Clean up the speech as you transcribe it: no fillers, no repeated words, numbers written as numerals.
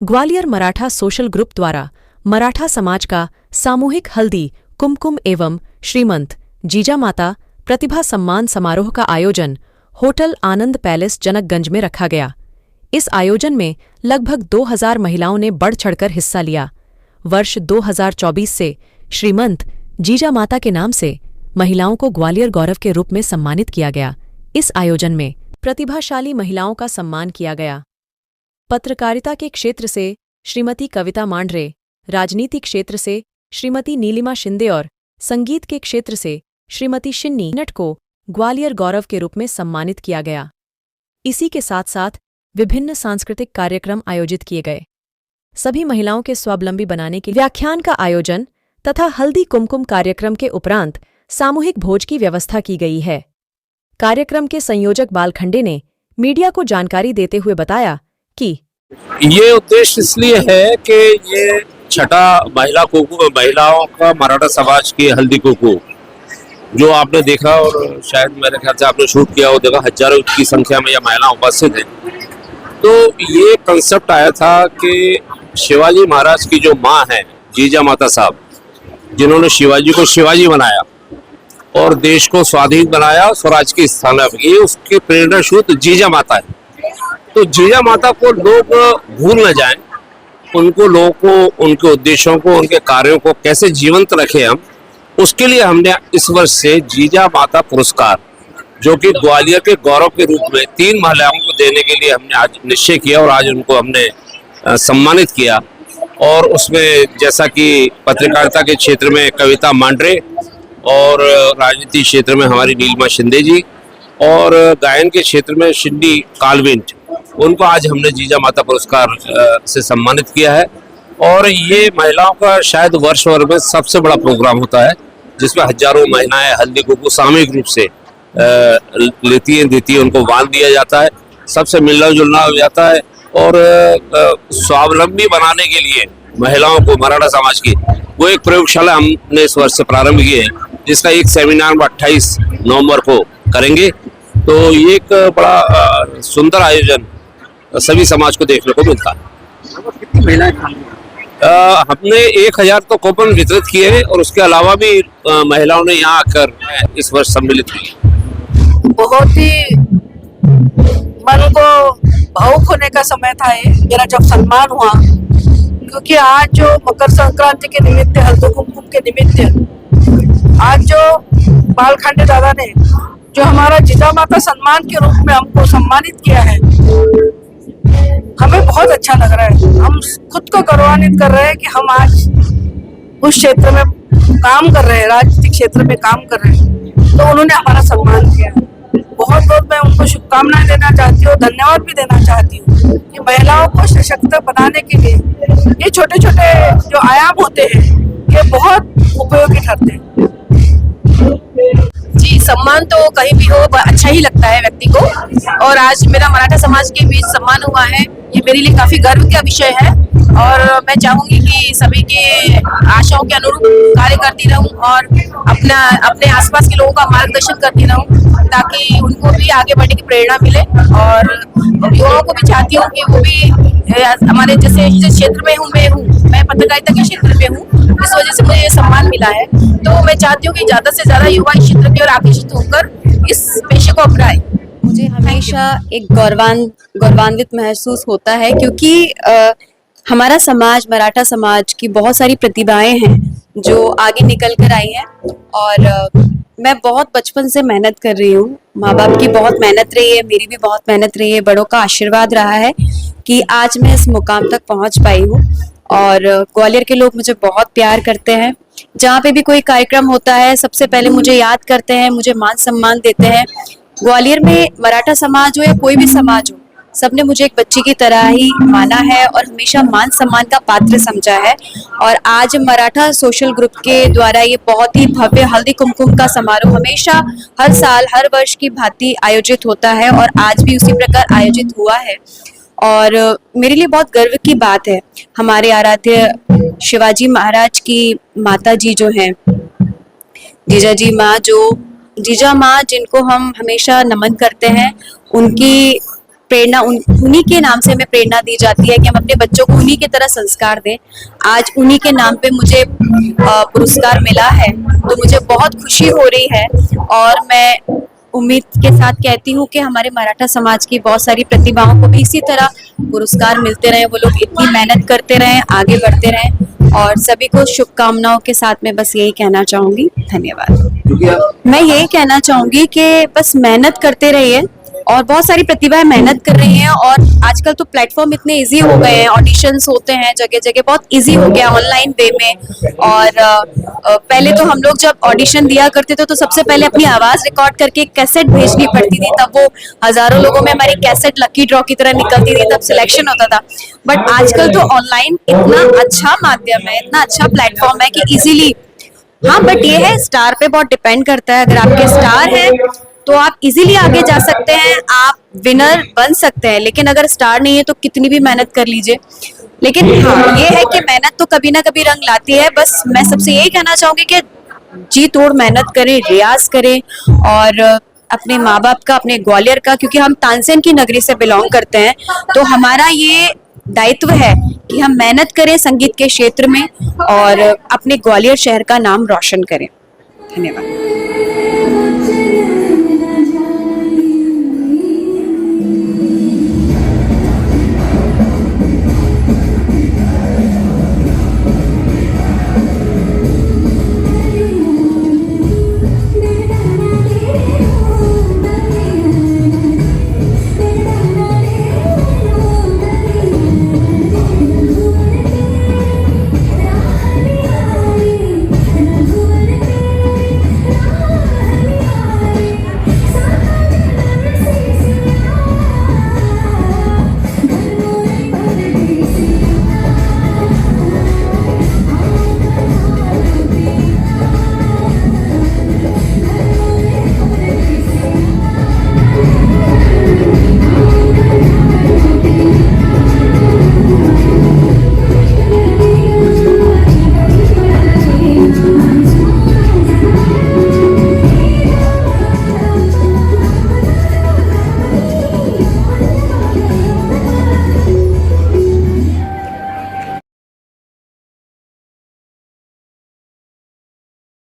Gwalior Maratha social group द्वारा मराठा समाज का सामूहिक हल्दी कुमकुम एवं श्रीमंत जीजामाता प्रतिभा सम्मान समारोह का आयोजन होटल आनंद पैलेस जनकगंज में रखा गया। इस आयोजन में लगभग 2000 महिलाओं ने बढ़ चढ़कर हिस्सा लिया। वर्ष 2024 से श्रीमंत जीजामाता के नाम से महिलाओं को ग्वालियर गौरव के रूप में सम्मानित किया गया। इस आयोजन में प्रतिभाशाली महिलाओं का सम्मान किया गया। पत्रकारिता के क्षेत्र से श्रीमती कविता मांडरे, राजनीति क्षेत्र से श्रीमती नीलिमा शिंदे और संगीत के क्षेत्र से श्रीमती शिन्नी नट को ग्वालियर गौरव के रूप में सम्मानित किया गया। इसी के साथ साथ विभिन्न सांस्कृतिक कार्यक्रम आयोजित किए गए। सभी महिलाओं के स्वावलंबी बनाने के व्याख्यान का आयोजन तथा हल्दी कुमकुम कार्यक्रम के उपरांत सामूहिक भोज की व्यवस्था की गई है। कार्यक्रम के संयोजक बालखंडे ने मीडिया को जानकारी देते हुए बताया कि ये उद्देश्य इसलिए है कि ये छठा महिलाओं का मराठा समाज की हल्दी कुमकुम जो आपने देखा और शायद मेरे ख्याल से आपने शूट किया हो, देखा हजारों की संख्या में यह महिला उपस्थित है। तो ये कंसेप्ट आया था कि शिवाजी महाराज की जो माँ है जीजामाता साहब, जिन्होंने शिवाजी को शिवाजी बनाया और देश को स्वाधीन बनाया, स्वराज की स्थापना की, उसके प्रेरणा स्रोत जीजामाता है। तो जीजामाता को लोग भूल न जाएं, लोगों को उनके उद्देश्यों को, उनके कार्यों को कैसे जीवंत रखें हम, उसके लिए हमने इस वर्ष से जीजामाता पुरस्कार, जो कि ग्वालियर के गौरव के रूप में 3 महिलाओं को देने के लिए हमने आज निश्चय किया और आज उनको हमने सम्मानित किया। और उसमें जैसा कि पत्रकारिता के क्षेत्र में कविता मांडरे और राजनीति क्षेत्र में हमारी नीलिमा शिंदे जी और गायन के क्षेत्र में शिंडी कालविंट, उनको आज हमने जीजामाता पुरस्कार से सम्मानित किया है। और ये महिलाओं का शायद वर्ष भर में सबसे बड़ा प्रोग्राम होता है, जिसमें हजारों महिलाएं हल्दी कुमकुम सामूहिक रूप से लेती हैं, उनको बांध दिया जाता है, सबसे मिलना जुलना हो जाता है। और स्वावलंबी बनाने के लिए महिलाओं को मराठा समाज की वो एक प्रयोगशाला हमने इस वर्ष से प्रारंभ की है, जिसका एक सेमिनार 28 नवंबर को करेंगे। तो ये एक बड़ा सुंदर आयोजन सभी समाज को देखने को मिलता है। कितनी महिलाएं हमने 1000 तो कूपन वितरित किए हैं और उसके अलावा भी महिलाओं ने यहाँ आकर इस वर्ष सम्मिलित की। बहुत ही मन को भावुक होने का समय था ये मेरा जब सम्मान हुआ, क्योंकि आज जो मकर संक्रांति के निमित्त, हल्दी कुमकुम के निमित्त, आज जो बालखंडे दादा ने जो हमारा जीजामाता सम्मान के रूप में हमको सम्मानित किया है, हमें बहुत अच्छा लग रहा है। हम खुद को गौरवान्वित कर रहे हैं कि हम आज उस क्षेत्र में काम कर रहे हैं, राजनीतिक क्षेत्र में काम कर रहे हैं, तो उन्होंने हमारा सम्मान किया। बहुत बहुत मैं उनको शुभकामनाएं देना चाहती हूँ, धन्यवाद भी देना चाहती हूँ कि महिलाओं को सशक्त बनाने के लिए ये छोटे छोटे जो आयाम होते हैं ये बहुत उपयोगी ठहरते हैं। जी, सम्मान तो कहीं भी हो अच्छा ही लगता है व्यक्ति को, और आज मेरा मराठा समाज के बीच सम्मान हुआ है, ये मेरे लिए काफी गर्व का विषय है। और मैं चाहूंगी कि सभी के आशाओं के अनुरूप कार्य करती रहूं और अपने आसपास के लोगों का मार्गदर्शन करती रहूं, ताकि उनको भी आगे बढ़ने की प्रेरणा मिले। और युवाओं को भी चाहती हूँ कि वो भी हमारे जैसे जिस क्षेत्र में मैं पत्रकारिता के क्षेत्र में हूँ, इस वजह से मुझे ये सम्मान मिला है। तो मैं चाहती हूँ कि ज्यादा से ज्यादा युवा इस क्षेत्र की ओर आकर्षित होकर इस पेशे को अपनाएं। मुझे हमेशा एक गौरवान्वित महसूस होता है, क्योंकि हमारा समाज, मराठा समाज की बहुत सारी प्रतिभाएं हैं जो आगे निकल कर आई हैं। और मैं बहुत बचपन से मेहनत कर रही हूँ, माँ बाप की बहुत मेहनत रही है, मेरी भी बहुत मेहनत रही है, बड़ों का आशीर्वाद रहा है कि आज मैं इस मुकाम तक पहुँच पाई हूँ। और ग्वालियर के लोग मुझे बहुत प्यार करते हैं। जहाँ पे भी कोई कार्यक्रम होता है सबसे पहले मुझे याद करते हैं, मुझे मान सम्मान देते हैं। ग्वालियर में मराठा समाज हो या कोई भी समाज हो, सबने मुझे एक बच्ची की तरह ही माना है और हमेशा मान सम्मान का पात्र समझा है। और आज मराठा सोशल ग्रुप के द्वारा ये बहुत ही भव्य हल्दी कुमकुम का समारोह हमेशा हर साल हर वर्ष की भांति आयोजित होता है और आज भी उसी प्रकार आयोजित हुआ है। और मेरे लिए बहुत गर्व की बात है, हमारे आराध्य शिवाजी महाराज की माता जी जो हैं, जीजा माँ, जिनको हम हमेशा नमन करते हैं, उनकी प्रेरणा उन्हीं के नाम से हमें प्रेरणा दी जाती है कि हम अपने बच्चों को उन्हीं की तरह संस्कार दें। आज उन्हीं के नाम पे मुझे पुरस्कार मिला है, तो मुझे बहुत खुशी हो रही है और मैं उम्मीद के साथ कहती हूँ कि हमारे मराठा समाज की बहुत सारी प्रतिभाओं को भी इसी तरह पुरस्कार मिलते रहे, वो लोग इतनी मेहनत करते रहें, आगे बढ़ते रहें और सभी को शुभकामनाओं के साथ में बस यही कहना चाहूंगी। धन्यवाद। मैं यही कहना चाहूंगी कि बस मेहनत करते रहिए और बहुत सारी प्रतिभाएं मेहनत कर रही हैं और आजकल तो प्लेटफॉर्म इतने इजी हो गए हैं, ऑडिशंस होते हैं जगह जगह, बहुत इजी हो गया ऑनलाइन वे में। और पहले तो हम लोग जब ऑडिशन दिया करते थे तो सबसे पहले अपनी आवाज रिकॉर्ड करके कैसेट भेजनी पड़ती थी, तब वो हजारों लोगों में हमारी कैसेट लकी ड्रॉ की तरह निकलती थी, तब सिलेक्शन होता था। बट आजकल तो ऑनलाइन इतना अच्छा माध्यम है, इतना अच्छा प्लेटफॉर्म है कि इजीली, हाँ बट ये है स्टार पे बहुत डिपेंड करता है। अगर आपके स्टार है तो आप इजीली आगे जा सकते हैं, आप विनर बन सकते हैं, लेकिन अगर स्टार नहीं है तो कितनी भी मेहनत कर लीजिए। लेकिन हाँ ये है कि मेहनत तो कभी ना कभी रंग लाती है। बस मैं सबसे यही कहना चाहूंगी कि जी तोड़ मेहनत करें, रियाज करें और अपने माँ बाप का, अपने ग्वालियर का, क्योंकि हम तानसेन की नगरी से बिलोंग करते हैं, तो हमारा ये दायित्व है कि हम मेहनत करें संगीत के क्षेत्र में और अपने ग्वालियर शहर का नाम रोशन करें। धन्यवाद।